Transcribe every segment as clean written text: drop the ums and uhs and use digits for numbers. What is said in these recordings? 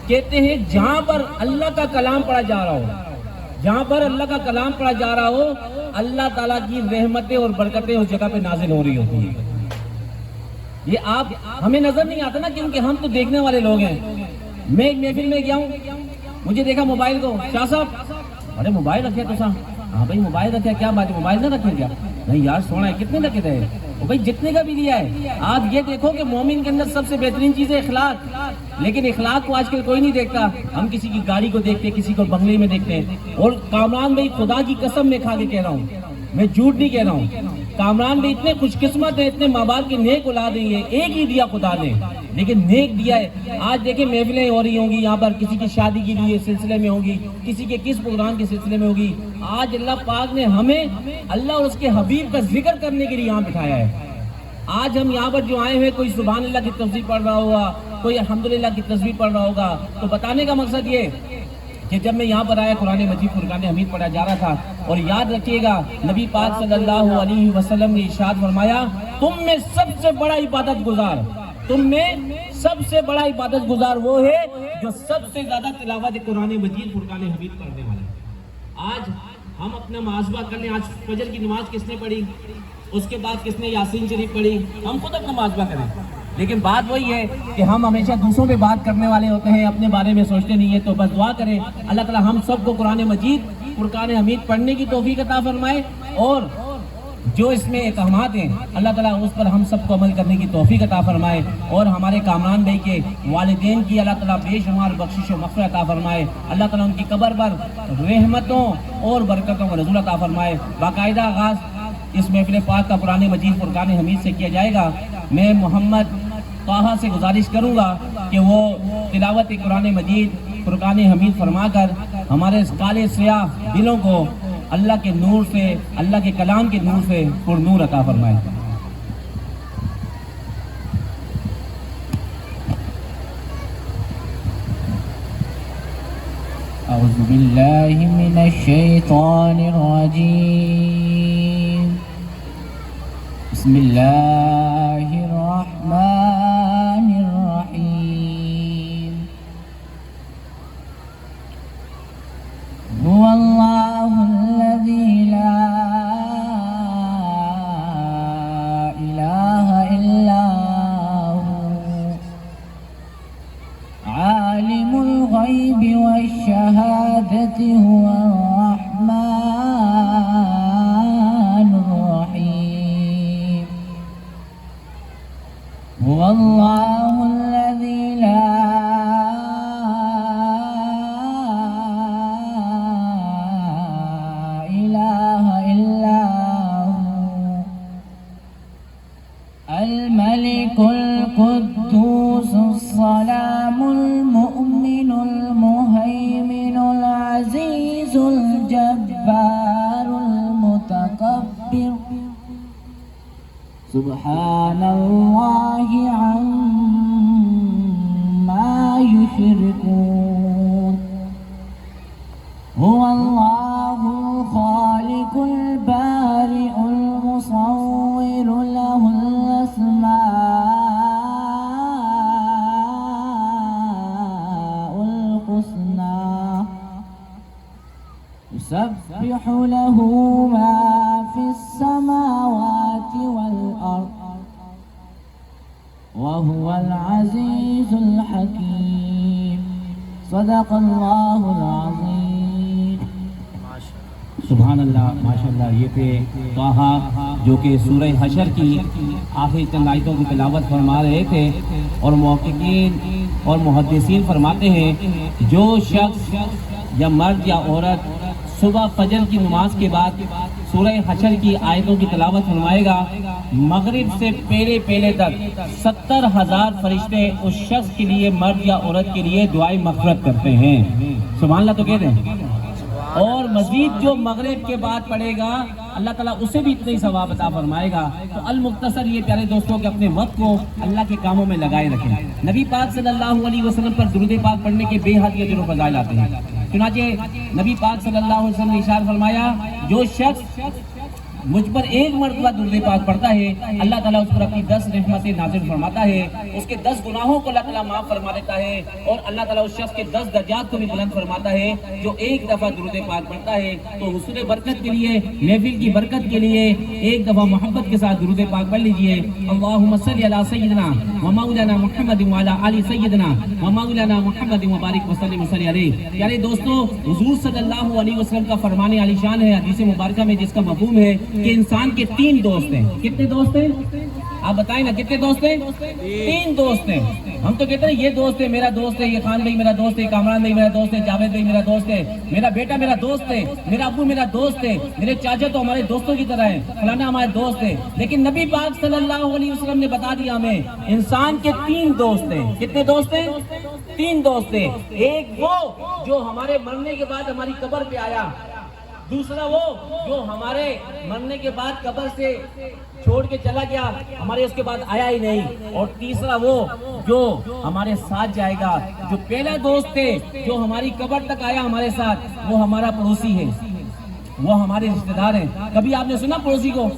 کہتے ہیں جہاں پر اللہ کا کلام پڑھا جا رہا ہو، جہاں پر اللہ کا کلام پڑھا جا رہا ہو، اللہ تعالیٰ کی رحمتیں اور برکتیں اس جگہ پہ نازل ہو رہی ہوتی ہیں۔ یہ آپ ہمیں نظر نہیں آتا نا، کیونکہ ہم تو دیکھنے والے لوگ ہیں۔ میں ایک محفل میں گیا ہوں، مجھے دیکھا موبائل کو، شاہ صاحب ارے موبائل رکھے تو صاحب، ہاں بھائی موبائل رکھے، کیا بات ہے موبائل نہ رکھے کیا؟ نہیں یار سونا ہے، کتنے رکھے تھے بھائی؟ جتنے کا بھی دیا ہے۔ آپ یہ دیکھو کہ مومن کے اندر سب سے بہترین چیز ہے اخلاق، لیکن اخلاق کو آج کل کوئی نہیں دیکھتا۔ ہم کسی کی گاڑی کو دیکھتے، کسی کو بنگلے میں دیکھتے ہیں۔ اور کامران بھائی خدا کی قسم میں کھا کے کہہ رہا ہوں، میں جھوٹ نہیں کہہ رہا ہوں، کامران بھائی اتنے خوش قسمت ہیں، اتنے ماں باپ کی نیک اولاد ہیں، یہ ایک ہی دیا خدا نے لیکن نیک دیا ہے۔ آج دیکھیں محفلیں ہو رہی ہوں گی یہاں پر، کسی کی شادی کے لیے سلسلے میں ہوگی، کسی کے کس پروگرام کے سلسلے میں ہوگی۔ آج اللہ پاک نے ہمیں اللہ اور اس کے حبیب کا ذکر کرنے کے لیے یہاں بٹھایا ہے۔ آج ہم یہاں پر جو آئے ہوئے، کوئی سبحان اللہ کی تسبیح پڑھ رہا ہوگا، کوئی الحمدللہ کی تسبیح پڑھ رہا ہوگا، تو بتانے کا مقصد یہ کہ جب میں یہاں پر آیا قرآن مجید فرقان حمید پڑھا جا رہا تھا، اور یاد رکھیے گا نبی پاک صلی اللہ علیہ وسلم نے ارشاد فرمایا، تم میں سب سے بڑا عبادت گزار، تم میں سب سے بڑا عبادت گزار وہ ہے جو سب سے زیادہ تلاوت قرآن مجید فرقان حمید پڑھنے والا ہے۔ آج ہم اپنا محاسبہ کر لیں، آج فجر کی نماز کس نے پڑھی، اس کے بعد کس نے یاسین شریف پڑھی، ہم خود اپنا محاسبہ کریں۔ لیکن بات وہی ہے کہ ہم ہمیشہ دوسروں پہ بات کرنے والے ہوتے ہیں، اپنے بارے میں سوچتے نہیں ہیں۔ تو بس دعا کریں اللہ تعالی ہم سب کو قرآن مجید فرقان حمید پڑھنے کی توفیق عطا فرمائے، اور جو اس میں احکامات ہیں اللہ تعالیٰ اس پر ہم سب کو عمل کرنے کی توفیق عطا فرمائے، اور ہمارے کامران بھائی کے والدین کی اللہ تعالیٰ بے شمار بخشش و مغفرت عطا فرمائے۔ اللہ تعالیٰ ان کی قبر پر رحمتوں اور برکتوں کا نزول عطا فرمائے۔ باقاعدہ آغاز اس محفل پاک کا قرآن مجید فرقان حمید سے کیا جائے گا۔ میں محمد طاہا سے گزارش کروں گا کہ وہ تلاوت قرآن مجید فرقان حمید فرما کر ہمارے کالے سیاہ دلوں کو اللہ کے نور سے، اللہ کے کلام کے نور سے پر نور عطا فرمائے۔ اعوذ باللہ من الشیطان الرجیم، بسم اللہ الرحمن الرحیم، هو اللہ الذی لا الہ الا هو عالم الغیب والشہادة هو الرحمن الرحیم، هو اللہ الذی لا الہ الا هو الملك القدوس السلام المؤمن المهيمن العزيز الجبار المتكبر، سبحان اللہ عما يشركون، هو اللہ الخالق البارئ المصور له الأسماء الحسنى، يسبح له ما في السماوات والأرض وهو العزيز الحكيم، صدق اللہ العظیم۔ سبحان اللہ، ماشاءاللہ۔ یہ تھے طٰہٰ جو کہ سورہ حشر کی آخری چند آیتوں کی تلاوت فرما رہے تھے، اور محققین اور محدثین فرماتے ہیں جو شخص یا مرد یا عورت صبح فجر کی نماز کے بعد سورہ حشر کی آیتوں کی تلاوت فرمائے گا، مغرب سے پہلے تک 70,000 فرشتے اس شخص کے لیے، مرد یا عورت کے لیے دعائیں مغفرت کرتے ہیں۔ سبحان اللہ تو کہتے ہیں۔ اور مزید جو مغرب کے بعد پڑھے گا اللہ تعالیٰ اسے بھی اتنا ہی ثواب عطا فرمائے گا۔ تو المختصر یہ پیارے دوستوں کہ اپنے وقت کو اللہ کے کاموں میں لگائے رکھیں۔ نبی پاک صلی اللہ علیہ وسلم پر درود پاک پڑھنے کے بے حد اجر و فضائل آتے ہیں۔ چنانچہ نبی پاک صلی اللہ علیہ وسلم نے ارشاد فرمایا، جو شخص مجھ پر ایک مرتبہ درود پاک پڑھتا ہے اللہ تعالیٰ اس پر اپنی 10 رحمتیں نازل فرماتا ہے، اس کے 10 گناہوں کو اللہ تعالیٰ معاف فرما دیتا ہے، اور اللہ تعالیٰ اس شخص کے 10 درجات کو بھی بلند فرماتا ہے جو ایک دفعہ درود پاک پڑھتا ہے۔ تو حصول برکت کے لیے، محفل کی برکت کے لیے ایک دفعہ محبت کے ساتھ درود پاک پڑھ لیجئے۔ اللہم صلی علی سیدنا و مولانا محمد وعلی آل سیدنا و مولانا محمد مبارک وسلم صلی علیہ۔ پیارے دوستو، حضور صلی اللہ علیہ وسلم کا فرمان عالی شان ہے حدیث مبارکہ میں، جس کا مفہوم ہے کہ انسان کے 3 دوست ہیں۔ کتنے دوست ہیں؟ آپ بتائیں نا، کتنے دوست ہیں؟ 3 دوست ہیں۔ ہم تو کہتے ہیں یہ دوست ہے، میرا دوست ہے، یہ خان بھائی میرا دوست ہے، کامران بھائی میرا دوست ہے، جاوید بھائی میرا دوست ہے، میرا بیٹا میرا دوست ہے، میرا ابو میرا دوست ہے، میرے چاچا تو ہمارے دوستوں کی طرح ہیں، فلانا ہمارے دوست ہے۔ لیکن نبی پاک صلی اللہ علیہ وسلم نے بتا دیا ہمیں، انسان کے 3 دوست ہیں۔ کتنے دوست ہیں؟ 3 دوست ہیں۔ ایک وہ جو ہمارے مرنے کے بعد ہماری قبر پہ آیا، دوسرا وہ جو ہمارے مرنے کے بعد قبر سے چھوڑ کے چلا گیا، ہمارے اس کے بعد آیا ہی نہیں، اور تیسرا وہ جو ہمارے ساتھ جائے گا۔ جو پہلا دوست ہے جو ہماری قبر تک آیا ہمارے ساتھ، وہ ہمارا پڑوسی ہے، وہ ہمارے رشتہ دار ہیں۔ کبھی آپ نے سنا پڑوسی کو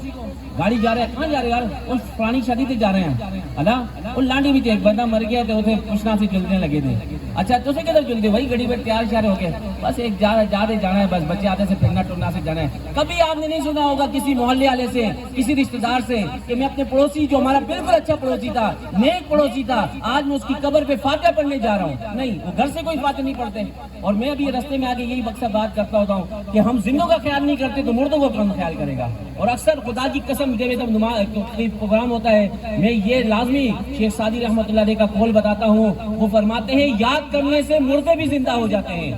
گاڑی جا رہے ہیں، کہاں جا رہے یار؟ اس پرانی شادی تک جا رہے ہیں، اللہ وہ لانڈی بھی تھے، ایک بندہ مر گیا تھے، اسے پوچھنا سے چلنے لگے تھے۔ اچھا تو سے کدھر چلتے؟ وہی گاڑی پہ تیار شیار ہو گئے، بس ایک جانا ہے، بس بچے آتے سے پھرنا ٹرنا سے جانا ہے۔ کبھی آپ نے نہیں سنا ہوگا کسی محلے والے سے، کسی رشتہ دار سے کہ میں اپنے پڑوسی جو ہمارا بالکل اچھا پڑوسی تھا، نیک پڑوسی تھا، آج میں اس کی قبر پہ فاتحہ پڑھنے جا رہا ہوں۔ نہیں، وہ گھر سے کوئی فاتحہ نہیں پڑھتے۔ اور میں ابھی رستے میں آگے یہی مقصد بات کرتا ہوتا ہوں کہ ہم زندوں کا خیال نہیں کرتے تو مردوں کا کون خیال کرے گا؟ اور اکثر خدا کی قسم جب پروگرام ہوتا ہے، میں یہ لازمی شیخ سعدی رحمۃ اللہ علیہ کا قول بتاتا ہوں، وہ فرماتے ہیں یاد کرنے سے مردے بھی زندہ ہو جاتے ہیں،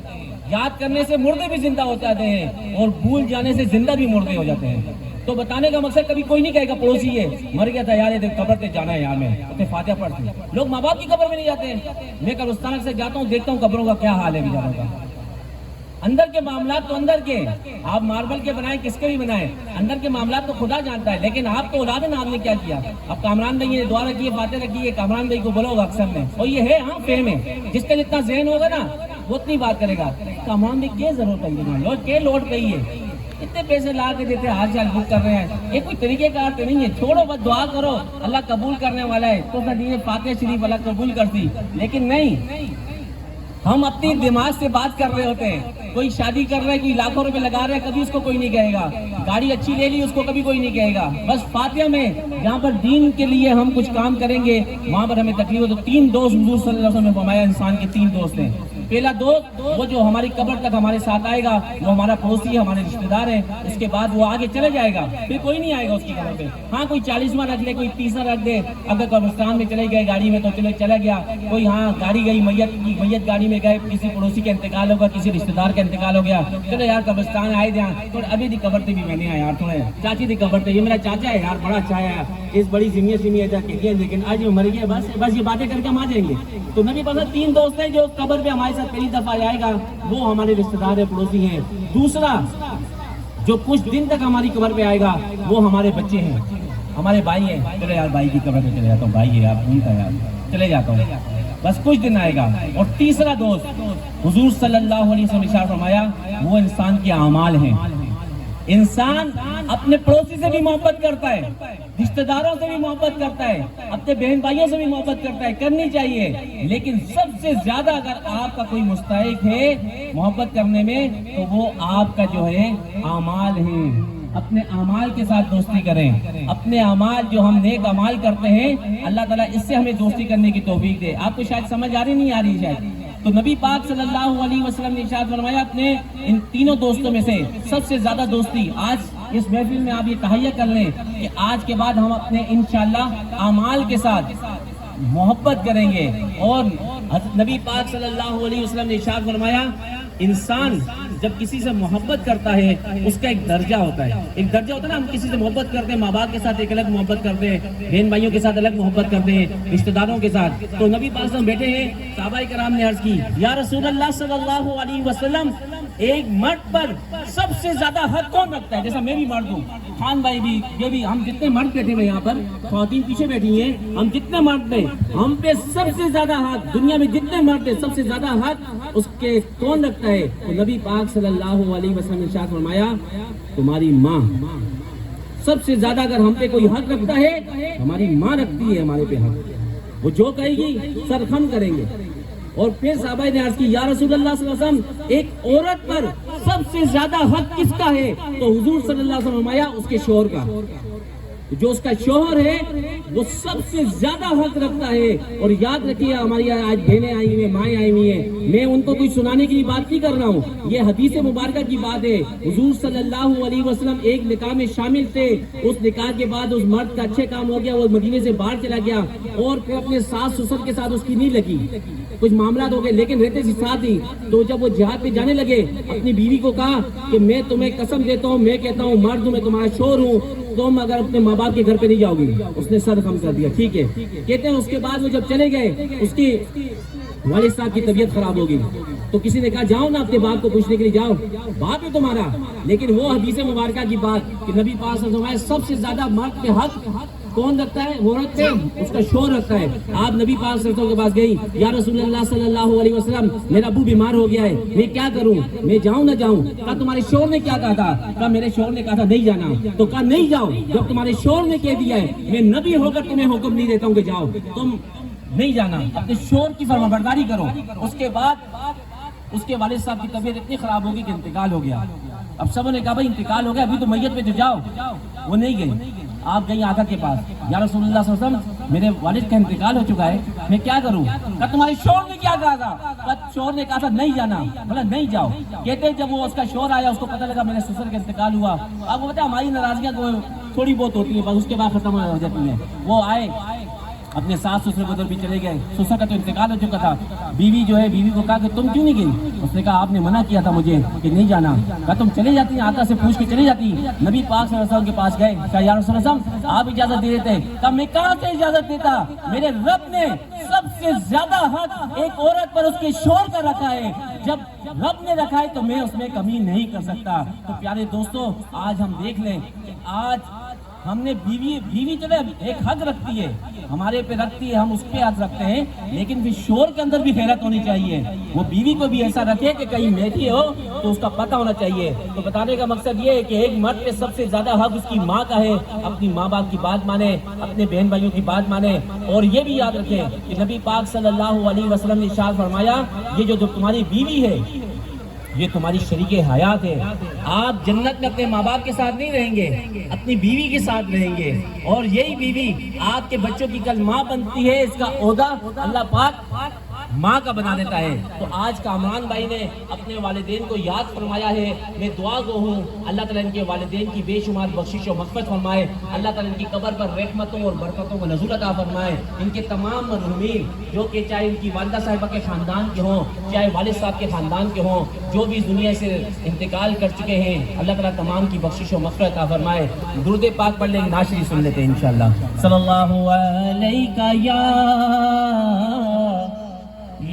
یاد کرنے سے مردے بھی زندہ ہو جاتے ہیں، اور بھول جانے سے زندہ بھی مردے ہو جاتے ہیں۔ تو بتانے کا مقصد کبھی کوئی نہیں کہے گا پڑوسی ہے مر گیا تھا یار، قبر پہ جانا ہے یار، میں اسے فاتحہ پڑھتے ہیں۔ لوگ ماں باپ کی قبر میں نہیں جاتے ہیں۔ میں قبرستان سے جاتا ہوں، دیکھتا ہوں قبروں کا کیا حال ہے بیچاروں کا۔ اندر کے معاملات تو اندر کے، آپ ماربل کے بنائیں، کس کے بھی بنائیں، اندر کے معاملات تو خدا جانتا ہے۔ لیکن آپ تو اولاد نے، آپ نے کیا کیا؟ اب کامران بھائی نے دعا رکھی ہے، فاتحہ رکھی ہے، کامران بھائی کو بولو ہوگا اکثر میں، اور یہ ہے ہاں فہم ہے، جس کا جتنا ذہن ہوگا نا وہ اتنی بات کرے گا۔ کامران بھائی کیا ضرورت ہے؟ لوٹ کے لوٹ پہ ہی ہے، اتنے پیسے لا کے دیتے، ہاتھ شال بک کر رہے ہیں، یہ کوئی طریقہ کار تو نہیں ہے۔ چھوڑو بس دعا کرو، اللہ قبول کرنے والا ہے، تو فاتحہ شریف اللہ قبول کرتی۔ لیکن نہیں، ہم اپنی دماغ سے بات کر رہے ہوتے ہیں۔ کوئی شادی کر رہا ہے، کوئی لاکھوں روپے لگا رہا ہے، کبھی اس کو کوئی نہیں کہے گا۔ گاڑی اچھی لے لی، اس کو کبھی کوئی نہیں کہے گا۔ بس فاتحہ میں جہاں پر دین کے لیے ہم کچھ کام کریں گے وہاں پر ہمیں تکلیف ہو۔ تو 3 دوست حضور صلی اللہ علیہ وسلم نے فرمایا انسان کے 3 دوست ہیں۔ پہلا دوست وہ جو ہماری قبر تک ہمارے ساتھ آئے گا، وہ ہمارا پڑوسی ہے، ہمارے رشتہ دار ہے۔ اس کے بعد وہ آگے چلے جائے گا، پھر کوئی نہیں آئے گا اس کی قبر پہ۔ ہاں کوئی 40واں رکھ لے، کوئی 30واں رکھ دے، اگر قبرستان میں چلے گئے گاڑی میں تو چلا گیا، کوئی ہاں گاڑی گئی میت گاڑی میں گئے، کسی پڑوسی کا انتقال ہوگا، کسی رشتہ دار کا انتقال ہو گیا، چلو یار قبرستان آئے جہاں تو ابھی دی قبر تے بھی میں نے آیا یار، تھوڑا چاچی دی قبر تے، یہ میرا چاچا ہے یار، بڑا اچھا ہے، اس بڑی زمین ایسا کہ لیکن آج وہ مر گیا، بس یہ باتیں کر کے ہم آ جائیں گے۔ تو نبی پاک 3 دوست ہیں جو قبر پہ ہمارے ساتھ پہلی دفعہ آئے گا، وہ ہمارے رشتہ دار ہیں، پڑوسی ہیں۔ دوسرا جو کچھ دن تک ہماری قبر پہ آئے گا وہ ہمارے بچے ہیں، ہمارے بھائی ہیں۔ چلو یار بھائی کی قبر پہ چلے جاتا ہوں، بھائی ہے یار، بھولتا ہے یار، چلے جاتا ہوں، بس کچھ دن آئے گا۔ اور تیسرا دوست حضور صلی اللہ علیہ وسلم نے ارشاد فرمایا وہ انسان کے اعمال ہیں۔ انسان اپنے پڑوسی سے بھی محبت کرتا ہے، رشتہ داروں سے بھی محبت کرتا ہے، اپنے بہن بھائیوں سے بھی محبت کرتا ہے، کرنی چاہیے۔ لیکن سب سے زیادہ اگر آپ کا کوئی مستحق ہے محبت کرنے میں تو وہ آپ کا جو ہے اعمال ہیں۔ اپنے اعمال کے ساتھ دوستی کریں، اپنے اعمال جو ہم نیک اعمال کرتے ہیں اللہ تعالیٰ اس سے ہمیں دوستی کرنے کی توفیق دے۔ آپ کو شاید سمجھ آ رہی نہیں آ رہی شاید؟ تو نبی پاک صلی اللہ علیہ وسلم نے ارشاد فرمایا اپنے ان 3 دوستوں میں سے سب سے زیادہ دوستی آج اس محفل میں آپ یہ تہیہ کر لیں کہ آج کے بعد ہم اپنے انشاءاللہ اعمال کے ساتھ محبت کریں گے۔ اور نبی پاک صلی اللہ علیہ وسلم نے ارشاد فرمایا انسان جب کسی سے محبت کرتا ہے اس کا ایک درجہ ہوتا ہے، ایک درجہ ہوتا ہے نا، ہم کسی سے محبت کرتے ہیں، ماں باپ کے ساتھ ایک الگ محبت کرتے ہیں، بہن بھائیوں کے ساتھ الگ محبت کرتے ہیں، رشتہ داروں کے ساتھ۔ تو نبی پاک صلی اللہ علیہ وسلم بیٹھے ہیں، صحابہ کرام نے عرض کی یا رسول اللہ صلی اللہ علیہ وسلم ایک مرد پر سب سے زیادہ حق کون رکھتا ہے؟ جیسا میں بھی مرد ہوں، خان بھائی بھی، یہ بھی، ہم جتنے مرد بیٹھے ہوئے یہاں پر، خواتین پیچھے بیٹھی ہیں، ہم جتنے مرد ہیں ہم پہ سب سے زیادہ حق، دنیا میں جتنے مرد ہیں سب سے زیادہ حق اس کے کون رکھتا ہے؟ تو نبی پاک صلی اللہ علیہ وسلم نے ارشاد فرمایا تمہاری ماں، سب سے زیادہ اگر ہم پہ کوئی حق رکھتا ہے ہماری ماں رکھتی ہے ہمارے پہ حق. وہ جو کہے گی سر خم کریں گے. اور پھر صحابہ نے عرض کی یا رسول اللہ صلی اللہ علیہ وسلم ایک عورت پر سب سے زیادہ حق کس کا ہے؟ تو حضور صلی اللہ علیہ وسلم فرمایا اس کے شوہر کا. جو اس کا شوہر ہے وہ سب سے زیادہ حق رکھتا ہے. اور یاد رکھیے ہماری آج بہنیں آئی ہوئی ہیں, مائیں آئی ہوئی ہیں, میں ان کو کوئی سنانے کی بات نہیں کر رہا ہوں, یہ حدیث مبارکہ کی بات ہے. حضور صلی اللہ علیہ وسلم ایک نکاح میں شامل تھے, اس نکاح کے بعد اس مرد کا اچھے کام ہو گیا, وہ مدینے سے باہر چلا گیا اور پھر اپنے ساس سسر کے ساتھ اس کی نہیں لگی, کچھ معاملات ہو گئے لیکن رہتے سی ساتھ ہی. تو جب وہ جہاد پہ جانے لگے اپنی بیوی کو کہا کہ میں تمہیں قسم دیتا ہوں, میں کہتا ہوں مرد ہوں, میں تمہارا شوہر ہوں, تم اگر اپنے ماں باپ کے گھر پہ نہیں جاؤ گی. اس نے سر خم کر دیا, ٹھیک ہے. کہتے ہیں اس کے بعد وہ جب چلے گئے اس کی والد صاحب کی طبیعت خراب ہوگی, تو کسی نے کہا جاؤ نا اپنے باپ کو پوچھنے کے لیے, جاؤ باپ ہے تمہارا. لیکن وہ حدیث مبارکہ کی بات کہ نبی پاک صلی اللہ علیہ وسلم سب سے زیادہ مرد پہ حق کون رکھتا ہے؟ وہ رکھتے ہیں, اس کا شوہر رکھتا ہے. آپ نبی پاک صلی اللہ علیہ وسلم کے پاس گئی, یا رسول اللہ صلی اللہ علیہ وسلم میرا ابو بیمار ہو گیا ہے, میں کیا کروں, میں جاؤں نہ جاؤں؟ کہا تمہارے شوہر نے کیا کہا تھا؟ کہا میرے شوہر نے کہا تھا نہیں جانا. تو کہا نہیں جاؤ, جب تمہارے شوہر نے کہہ دیا ہے, میں نبی ہو کر تمہیں حکم نہیں دیتا ہوں کہ جاؤ, تم نہیں جانا, اپنے شوہر کی فرما برداری کرو. اس کے بعد اس کے والد صاحب کی طبیعت اتنی خراب ہوگی کہ انتقال ہو گیا. اب سب نے کہا بھائی انتقال ہو گیا, ابھی تو میت پہ تو جاؤ. وہ نہیں گئی. آپ گئی آقا کے پاس, یا رسول اللہ صلی اللہ علیہ وسلم میرے والد کا انتقال ہو چکا ہے, میں کیا کروں؟ کہا تمہارے شوہر نے کیا کہا تھا؟ کہا شوہر نے کہا تھا نہیں جانا. بولا نہیں جاؤ. کہتے جب وہ اس کا شوہر آیا, اس کو پتہ لگا میرے سسر کا انتقال ہوا. اب وہ بتا ہماری ناراضگیاں تھوڑی بہت ہوتی ہیں, بس اس کے بعد ختم ہو جاتی ہیں. وہ آئے اپنے ساس سسر کو ادھر بھی چلے گئے, سسر کا تو انتقال ہو چکا تھا. بیوی جو ہے, بیوی کو کہا کہ تم کیوں نہیں گئی؟ اس نے کہا آپ نے منع کیا تھا مجھے کہ نہیں جانا. کہا تم چلے جاتی, آقا سے پوچھ کے چلے جاتی. نبی پاک صلی اللہ علیہ وسلم کے پاس گئے, کہا یا رسول اللہ آپ اجازت دے دیتے. کہا میں کہاں سے اجازت دیتا, میرے رب نے سب سے زیادہ حق ایک عورت پر اس کے شوہر کا رکھا ہے. جب رب نے رکھا ہے تو میں اس میں کمی نہیں کر سکتا. تو پیارے دوستو, آج ہم دیکھ لیں کہ آج ہم نے بیوی چلے ایک حق رکھتی ہے, ہمارے پہ رکھتی ہے, ہم اس پہ حق رکھتے ہیں, لیکن پھر شوہر کے اندر بھی غیرت ہونی چاہیے. وہ بیوی کو بھی ایسا رکھے کہ کہیں میٹھی ہو تو اس کا پتہ ہونا چاہیے. تو بتانے کا مقصد یہ ہے کہ ایک مرد پہ سب سے زیادہ حق اس کی ماں کا ہے, اپنی ماں باپ کی بات مانے, اپنے بہن بھائیوں کی بات مانے. اور یہ بھی یاد رکھیں کہ نبی پاک صلی اللہ علیہ وسلم نے ارشاد فرمایا یہ جو تمہاری بیوی ہے یہ تمہاری شریک حیات ہے. آپ جنت میں اپنے ماں باپ کے ساتھ نہیں رہیں گے, اپنی بیوی کے ساتھ رہیں گے, اور یہی بیوی آپ کے بچوں کی کل ماں بنتی ہے. اس کا عہدہ اللہ پاک ماں کا بنا دیتا ہے. تو آج کامران بھائی نے اپنے والدین کو یاد فرمایا ہے. میں دعا گو ہوں اللہ تعالیٰ ان کے والدین کی بے شمار بخشش و مغفرت فرمائے. اللہ تعالیٰ ان کی قبر پر رحمتوں اور برکتوں کو نزول عطا فرمائے. ان کے تمام مرحومین جو کہ چاہے ان کی والدہ صاحبہ کے خاندان کے ہوں, چاہے والد صاحب کے خاندان کے ہوں, جو بھی دنیا سے انتقال کر چکے ہیں, اللہ تعالیٰ تمام کی بخشش و مغفرت عطا فرمائے. درود پاک پڑھ لیں, ناشری سن لیتے ہیں انشاءاللہ. صلی اللہ علیہ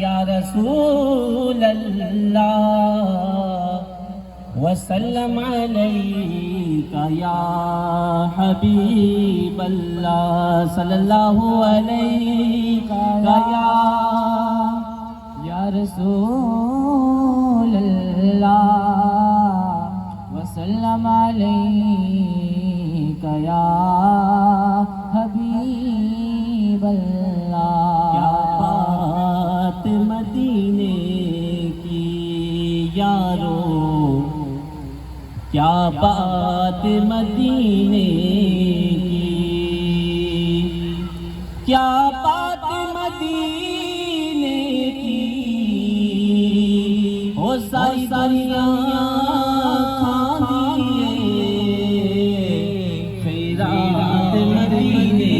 یا رسول اللہ وسلم علیکہ یا حبیب اللہ. صلی اللہ علیکہ یا رسول اللہ وسلم علیکہ یا حبیب اللہ. مدینے کی یارو, کیا بات مدینے کی, کیا بات مدینے کی, ہو ساری دنیا کھا دیے خیرات مدینے کی,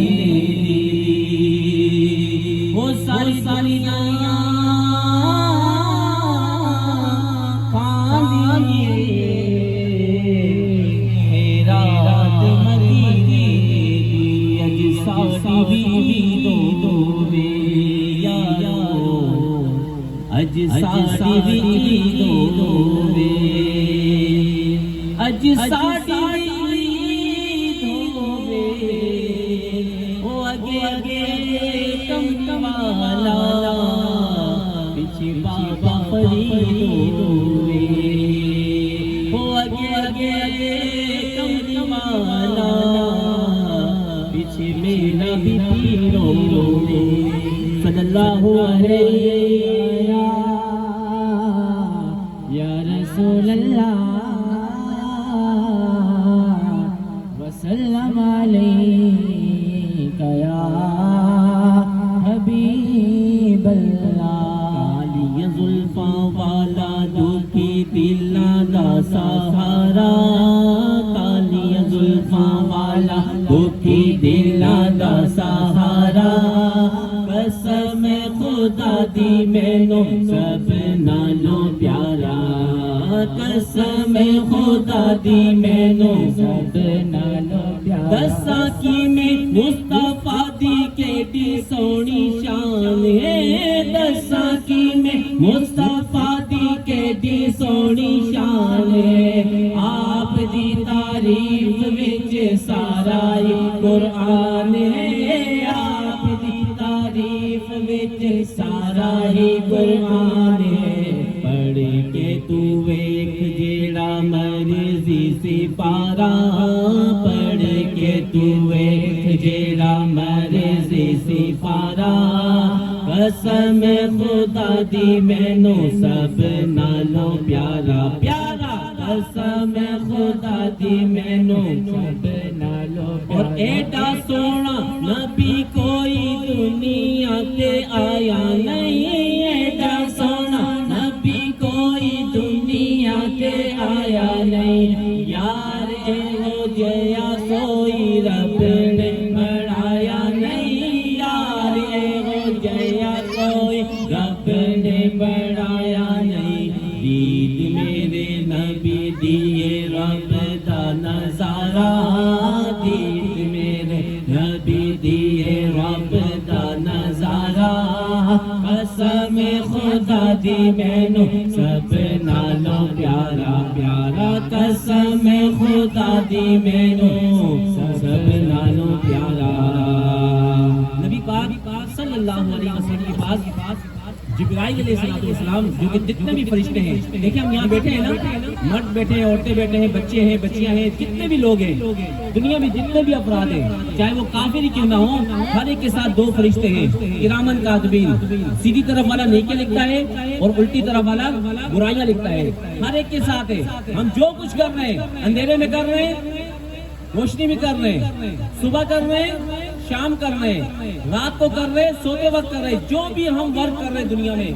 ہو ساری دنیا والا نبی پیروں نے صلی اللہ علیہ یا رسول اللہ وسلم علیک یا حبیب اللہ کالی زلفاں والا دکھی دلاں دا سہارا کالی زلفاں والا دکھی دلاں دا سہارا قسم خدا دی مینوں سب نالوں پیارا قسم خدا دی مینوں سب نالوں پیارا دساں کی میں مصطفیٰ دی کیڑی سونی شان ہے دساں کی میں مصطفیٰ دی کیڑی سونی شان ہے آپ دی تعریف وچ سارا ہی قرآن ہے آپ دی تعریف وچ سارا ہی قرآن ہے پڑھ کے تو ویکھ جیڑا مرضی سپارا پڑھ کے تو ویکھ جیڑا مرضی سپارا قسم خدا دی مینوں سب نالوں پیارا پیارا قسم خدا دی مینوں سب نالوں پیارا اور ایڈا سونا نبی کوئی دنیا تے آیا نہیں ایڈا سونا نبی کوئی دنیا تے آیا نہیں یار اے جیا کوئی رب نے بنایا نہیں یار اے جیا کوئی رب نے بنایا نہیں دید میرے نبی دیے رب دا نظارہ دید میرے نبی دیے رب دا نظارہ قسم خدا دی مینوں سب نالوں پیارا پیارا قسم خدا دی مینوں سب نالوں پیارا نبی پاک صلی اللہ علیہ وسلم کے پاس جبرائیل علیہ السلام جو کہ جتنے بھی فرشتے ہیں دیکھیں ہم یہاں بیٹھے ہیں نا مرد بیٹھے ہیں عورتیں بیٹھے ہیں بچے ہیں بچیاں ہیں جتنے بھی لوگ ہیں دنیا میں جتنے بھی افراد ہیں چاہے وہ کافر ہی کیوں نہ ہوں ہر ایک کے ساتھ دو فرشتے ہیں کرامن کاتبین سیدھی طرف والا نیکی لکھتا ہے اور الٹی طرف والا برائیاں لکھتا ہے ہر ایک کے ساتھ ہے ہم جو کچھ کر رہے ہیں اندھیرے میں کر رہے ہیں روشنی میں کر رہے ہیں صبح کر رہے ہیں شام کر رہے ہیں رات کو کر رہے ہیں سوتے وقت کر رہے ہیں جو بھی ہم ورک کر رہے ہیں دنیا میں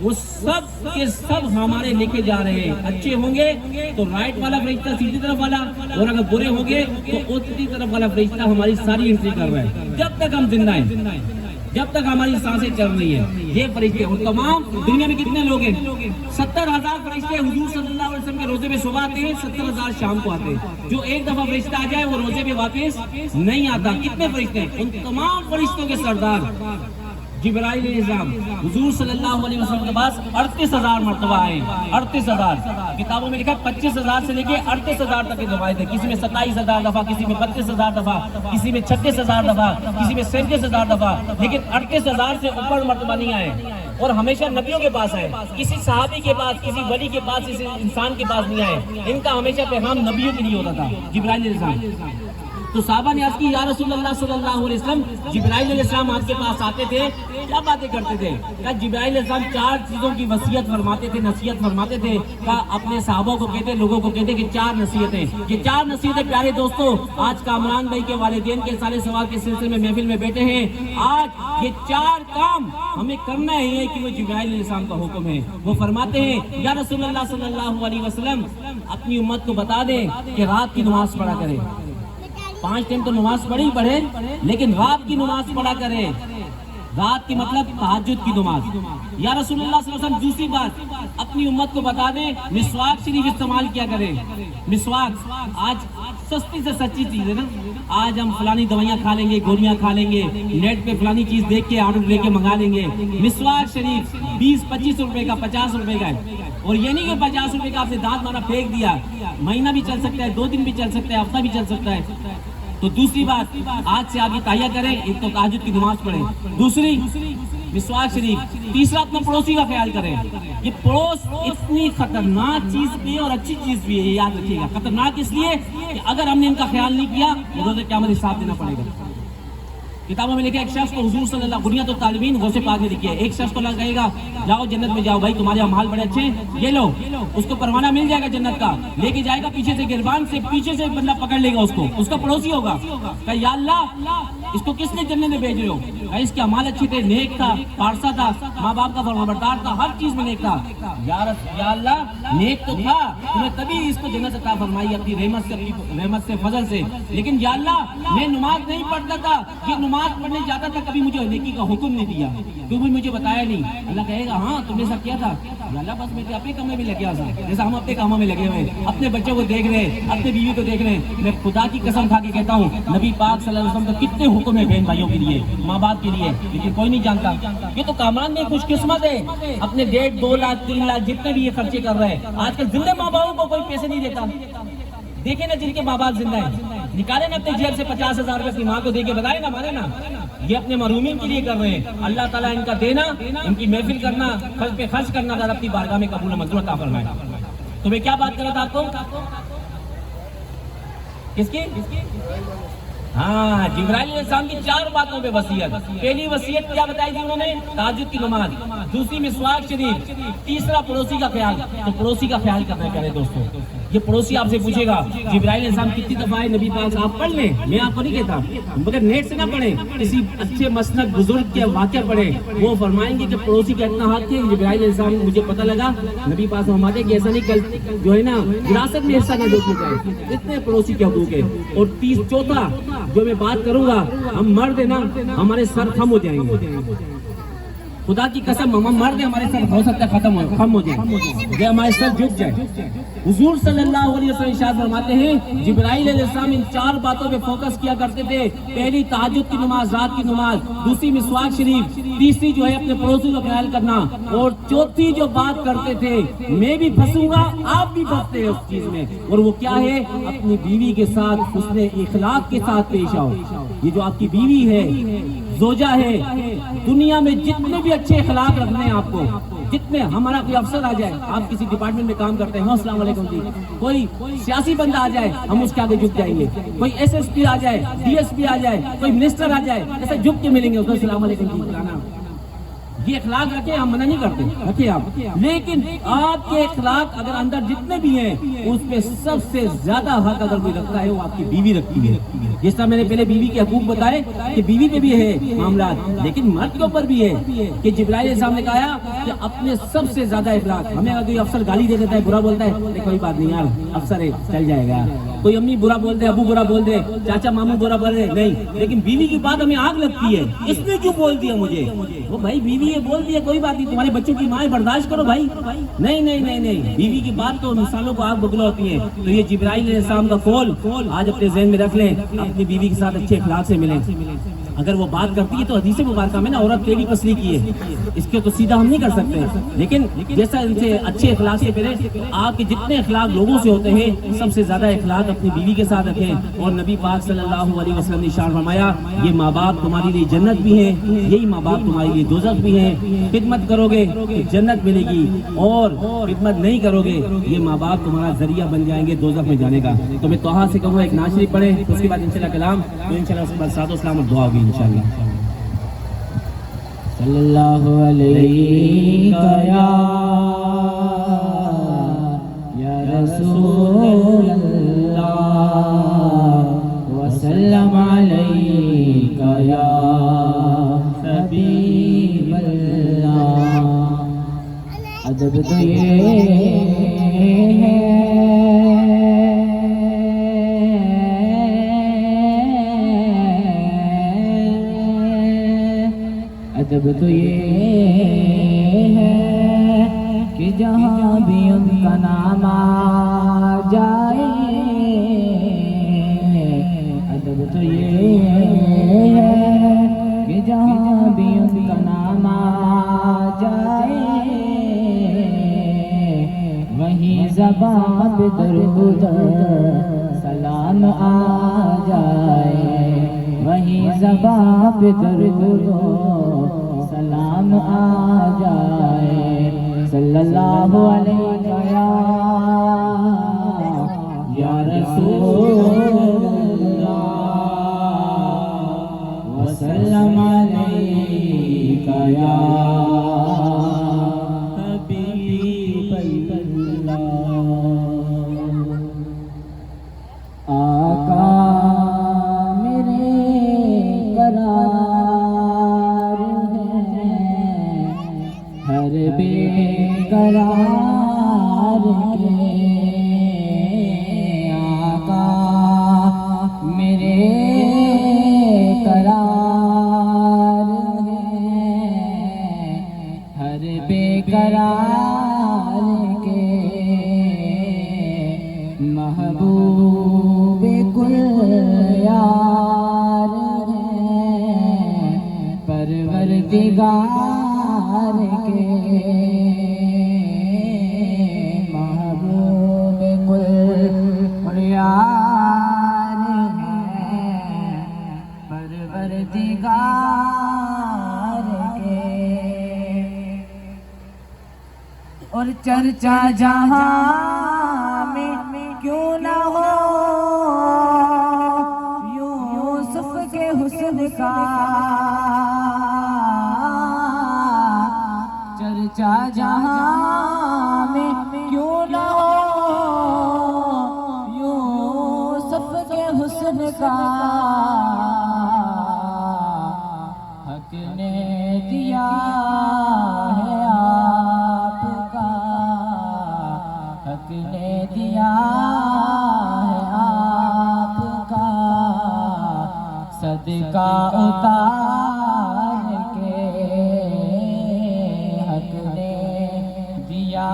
وہ سب کے سب ہمارے لکھے جا رہے ہیں اچھے ہوں گے تو رائٹ والا فرشتہ سیدھی طرف والا اور اگر برے ہوں گے تو الٹی طرف والا فرشتہ ہماری ساری انٹری کر رہا ہے جب تک ہم زندہ ہیں جب تک ہماری سانسیں چل رہی ہیں یہ فرشتے اور تمام دنیا میں کتنے لوگ ہیں 70,000 فرشتے حضور صلی اللہ علیہ وسلم کے روزے میں صبح آتے ہیں 70,000 شام کو آتے ہیں جو ایک دفعہ فرشتہ آ جائے وہ روزے میں واپس نہیں آتا کتنے فرشتے ہیں ان تمام فرشتوں کے سردار جبرائیل علیہ السلام حضور صلی اللہ علیہ وسلم کے پاس 38,000 مرتبہ آئے 38,000 کتابوں میں لکھا 25,000 سے لے کے 38,000 تک کی روایت ہے کسی میں 27,000 دفعہ کسی میں 32,000 دفعہ کسی میں 36,000 دفعہ کسی میں 37,000 دفعہ لیکن 38,000 سے اوپر مرتبہ نہیں آئے اور ہمیشہ نبیوں کے پاس آئے کسی صحابی کے پاس کسی ولی کے پاس کسی انسان کے پاس نہیں آئے ان کا ہمیشہ پیغام نبیوں کے لیے ہوتا تھا جبرائیل علیہ السلام تو صحابہ نے عرض کی یا رسول اللہ صلی اللہ علیہ وسلم جبرائیل علیہ السلام آپ کے پاس آتے تھے کیا باتیں کرتے تھے کہا جبرائیل علیہ السلام 4 چیزوں کی وصیت فرماتے تھے نصیحت فرماتے تھے کہا اپنے صحابوں کو کہتے لوگوں کو کہتے کہ 4 نصیحتیں یہ 4 نصیحتیں پیارے دوستو آج کامران بھائی کے والدین کے سارے سوال کے سلسلے میں محفل میں بیٹھے ہیں آج یہ 4 کام ہمیں کرنا ہے کہ وہ جبرائیل علیہ السلام کا حکم ہے وہ فرماتے ہیں یا رسول اللہ صلی اللہ علیہ وسلم اپنی امت کو بتا دیں کہ رات کی نماز پڑھا کرے 5 ٹائم تو نماز پڑھے لیکن رات کی نماز پڑھا کرے رات کی مطلب تہجد کی نماز یا رسول اللہ صلی اللہ علیہ وسلم دوسری بات اپنی امت کو بتا دیں مسواک شریف استعمال کیا کرے مسواک آج سستی سے سچی چیز ہے نا آج ہم فلانی دوائیاں کھا لیں گے گولیاں کھا لیں گے نیٹ پہ فلانی چیز دیکھ کے آرڈر لے کے منگا لیں گے مسواک شریف 20-25 روپے کا 50 روپے کا ہے اور یہ نہیں کہ 50 روپے کا آپ نے دانت مارا پھینک دیا مہینہ بھی چل سکتا ہے 2 دن بھی چل سکتا ہے ہفتہ بھی چل سکتا ہے تو دوسری بات آج سے آپ یہ تہیہ کریں ایک تو تہجد کی نماز پڑھیں دوسری مسواک شریف تیسرا اپنے پڑوسی کا خیال کریں یہ پڑوس اتنی خطرناک چیز بھی ہے اور اچھی چیز بھی ہے یاد رکھیے گا خطرناک اس لیے کہ اگر ہم نے ان کا خیال نہیں کیا تو روز قیامت حساب دینا پڑے گا کتابوں میں لکھا ہے ایک شخص کو حضور صلی اللہ بنیاد الطالبین غوث پاک نے لکھی ہے، ایک شخص کو اللہ کہے گا جاؤ جنت میں جاؤ بھائی، تمہارے اعمال بڑے اچھے ہیں، یہ لو، اس کو پروانہ مل جائے گا جنت کا، لے کے جائے گا پیچھے سے گربان سے، پیچھے سے بندہ پکڑ لے گا اس کا پڑوسی ہوگا، کہ یا اللہ اس کو کس نے جنت میں بھیج رہے ہو؟ کہ اس کے اعمال اچھے تھے، نیک تھا، پارسا تھا، ماں باپ کا فرمانبردار تھا، ہر چیز میں نیک تھا، یا اللہ نیک تو تھا، تمہیں تبھی اس کو جنت عطا فرمائی اپنی رحمت سے فضل سے، لیکن یا اللہ میں نماز نہیں پڑھتا تھا، یہ نماز پڑھنے جاتا تھا، کبھی مجھے نیکی کا حکم نہیں دیا، کیوں مجھے بتایا نہیں؟ اللہ کہے گا ہاں تم نے سب کیا تھا، یا اللہ بس میں اپنے کام میں بھی لگیا تھا، جیسا ہم اپنے کاموں میں لگے ہوئے، اپنے بچوں کو دیکھ رہے ہیں، اپنے بیوی کو دیکھ رہے ہیں، میں خدا کی قسم کھا کے کہتا ہوں نبی پاک صلی اللہ علیہ وسلم کے کتنے حکم ہیں بہن بھائیوں کے لیے، ماں باپ کے لیے، لیکن کوئی نہیں جانتا۔ یہ تو کامران میں خوش قسمت ہے، اپنے 1.5 2 لاکھ 3 لاکھ جتنے بھی یہ خرچے کر رہے ہیں، آج کل زندہ ماں باپ کو کوئی پیسے نہیں دیتا، دیکھیں نا جن کے ماں باپ زندہ ہیں، نکالے نا اپنے جیب سے 50,000 روپے اپنی ماں کو دے کے بتائے نا مارے نا، یہ اپنے محرومین کے لیے کر رہے ہیں، اللہ تعالیٰ ان کا دینا، ان کی محفل کرنا، خرچ پہ خرچ کرنا، اگر اپنی بارگاہ میں قبول منظور عطا فرمائے۔ تو میں کیا بات کر رہا تھا آپ کو؟ کس کی؟ ہاں، جبرائیل علیہ السلام کی 4 باتوں پہ وصیت۔ پہلی وصیت کیا بتائی تھی انہوں نے؟ تہجد کی نماز، دوسری مسواک شریف، تیسرا پڑوسی کا خیال۔ تو پڑوسی کا خیال کرنا ہے پیارے دوستوں، یہ پڑوسی آپ سے پوچھے گا جبرائیل علیہ السلام کتنی دفعہ ہے نبی پاک آپ پڑھ لیں، میں آپ کو نہیں کہتا، مگر نیٹ سے نہ پڑھیں، کسی اچھے مسند بزرگ کے واقعہ پڑھیں، وہ فرمائیں گے کہ پڑوسی کا اتنا حق ہے۔ جبرائیل علیہ السلام مجھے پتہ لگا نبی پاک فرماتے کہ ایسا نہیں کل جو ہے نا وراثت میں حصہ نہ دیکھ جائے، اتنے پڑوسی کے حقوق ہے۔ اور چوتھا جو میں بات کروں گا، ہم مرد ہیں نا، ہمارے سر خم ہو جائیں گے، خدا کی قسم ہم مرد ہیں، ہمارے سر ہو سکتا ہے خم ہو جائے، ہمارے سر جھک جائے۔ حضور صلی اللہ علیہ وسلم ارشاد فرماتے ہیں جبرائیل علیہ السلام ان 4 باتوں پہ فوکس کیا کرتے تھے، پہلی تہجد کی نماز، رات کی نماز، دوسری مسواک شریف، تیسری جو ہے اپنے پڑوسی کا خیال کرنا، اور چوتھی جو بات کرتے تھے میں بھی پھنسوں گا آپ بھی پھنستے ہیں اس چیز میں، اور وہ کیا ہے؟ اپنی بیوی کے ساتھ حسن اخلاق کے ساتھ پیش آؤ۔ یہ جو آپ کی بیوی ہے، زوجہ ہے، دنیا میں جتنے بھی اچھے اخلاق رکھنے ہیں آپ کو، جتنے ہمارا کوئی افسر آ جائے، آپ کسی ڈپارٹمنٹ میں کام کرتے ہیں، السلام علیکم جی، کوئی سیاسی بندہ آ جائے ہم اس کے آگے جھک جائیں گے، کوئی ایس ایس پی آ جائے، ڈی ایس پی آ جائے، کوئی منسٹر آ جائے، ایسے جھک کے ملیں گے اس کو، السلام علیکم جی فلانا۔ یہ اخلاق رکھیں، ہم منع نہیں کرتے، رکھیں آپ، لیکن آپ کے اخلاق اگر اندر جتنے بھی ہیں اس پہ سب سے زیادہ حق اگر کوئی رکھتا ہے وہ آپ کی بیوی رکھتی ہے۔ جس طرح میں نے پہلے بیوی کے حقوق بتائے کہ بیوی پہ بھی ہے معاملات، لیکن مرد کے اوپر بھی ہے کہ جبرائیل علیہ السلام نے کہا کہ اپنے سب سے زیادہ اخلاق، ہمیں اگر کوئی افسر گالی دے دیتا ہے، برا بولتا ہے، کوئی بات نہیں یار افسر ہے چل جائے گا، کوئی امی برا بول دے، ابو برا بول دے، چاچا ماموں برا بول دے، نہیں، لیکن بیوی کی بات ہمیں آگ لگتی ہے، اس نے کیوں بول دیا مجھے؟ وہ بھائی بیوی یہ بول دیا کوئی بات نہیں، تمہارے بچوں کی ماں برداشت کرو بھائی، نہیں نہیں نہیں نہیں، بیوی کی بات تو انسانوں کو آگ بگلا ہوتی ہے۔ تو یہ جبرائیل علیہ السلام کا قول آج اپنے ذہن میں رکھ لیں، اپنی بیوی کے ساتھ اچھے اخلاق سے ملیں۔ اگر وہ بات کرتی ہے تو حدیث مبارکہ میں نا عورت ٹیڑھی پسلی کی ہے، اس کے تو سیدھا ہم نہیں کر سکتے، لیکن جیسا ان سے اچھے اخلاق سے پھرے، آپ کے جتنے اخلاق لوگوں سے ہوتے ہیں سب سے زیادہ اخلاق اپنی بیوی کے ساتھ رکھیں۔ اور نبی پاک صلی اللہ علیہ وسلم نے ارشاد فرمایا یہ ماں باپ تمہارے لیے جنت بھی ہیں، یہی ماں باپ تمہارے لیے دوزخ بھی ہیں، خدمت کرو گے تو جنت ملے گی، اور خدمت نہیں کرو گے یہ ماں باپ تمہارا ذریعہ بن جائیں گے دوزخ میں جانے کا۔ تو میں توحا سے کہوں ایک نعت شریف پڑھیں، اس کے بعد انشاءاللہ کلام، تو انشاءاللہ اس کے بعد ساتھ و سلام اور دعا ہوگی انشاءاللہ۔ صلی اللہ علیہ یا رسول اللہ وسلم علیک یا حبیب اللہ۔ ادب تو یہ ہے ادب تو یہ ہے کہ جہاں بھی ان کا نام آ جائے، ادب تو یہ ہے کہ جہاں بھی ان کا نام آ جائے، وہیں زبان پہ درود سلام آ جائے، وہیں زبان پہ درود سلام آ جائے۔ صلی اللہ علیہ یا رسول اللہ وسلم قرار کے آقا میرے قرار ہیں، ہر بے قرار کے محبوب کل یار ہیں، پروردگار کے محبوب کل یار ہیں، پروردگار کے۔ اور چرچا جہاں میں کیوں نہ ہو یوسف کے حسن کا، چرچا جہاں میں کیوں نہ ہو یوسف کے حسن کا، حق نے دیا ہے آپ کا، حق نے دیا ہے آپ کا، صدقہ اتار کے حق نے دیا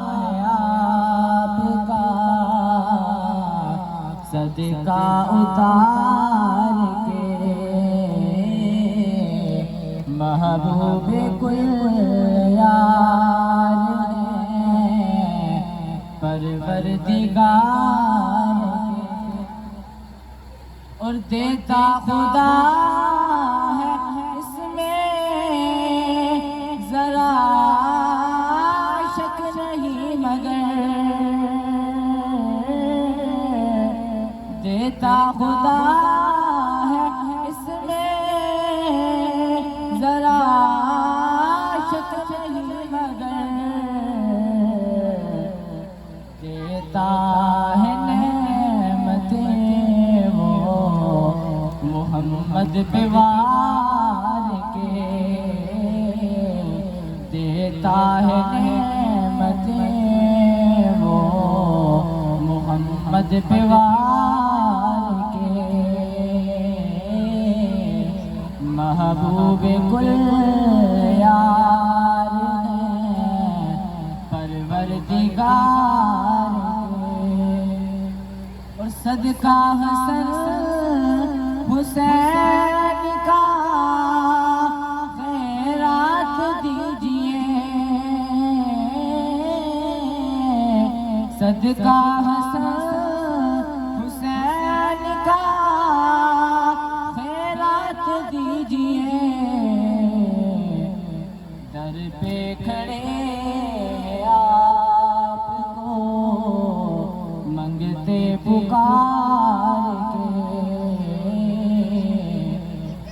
ہے آپ کا، صدقہ اتار کے محبوب کل یار ہیں، پروردگار کے۔ اور دیتا خدا ہے اس میں ذرا شک نہیں، مگر دیتا خدا ہے اس میں ذرا شک نہیں، مگر دیتا ہے نعمتیں وہ محمد پہ وار کے، دیتا ہے نعمتیں وہ محمد پہ وار کے، محبوب کل یار ہیں، پروردگار کے۔ اور صدقہ حسن حسین کا خیرات دیجئے، صدقہ حسن حسین کا خیرات دیجئے، در پہ کھڑے آپ کو منگتے پکار کے،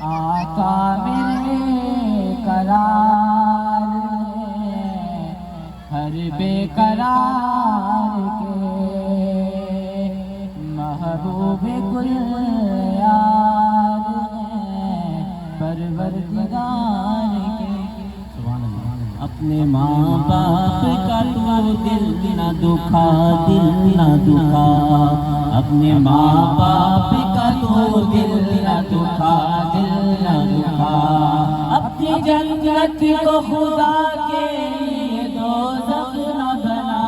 آقا میرے قرار ہیں، ہر بے قرار کے محبوب کل یار ہیں، پروردگار کے۔ اپنے ماں باپ کا تو دل نہ دکھا، دل نہ دکھا، اپنے ماں باپ کا تو دل نہ دکھا، دل نہ دکھا، اپنی جنت کو خدا کے لیے دوزخ نہ بنا،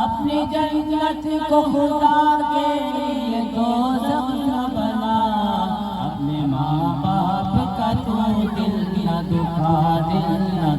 اپنی جنت کو خدا کے لیے دوزخ نہ بنا، اپنے ماں باپ کا تو دل نہ دکھا، دل نہ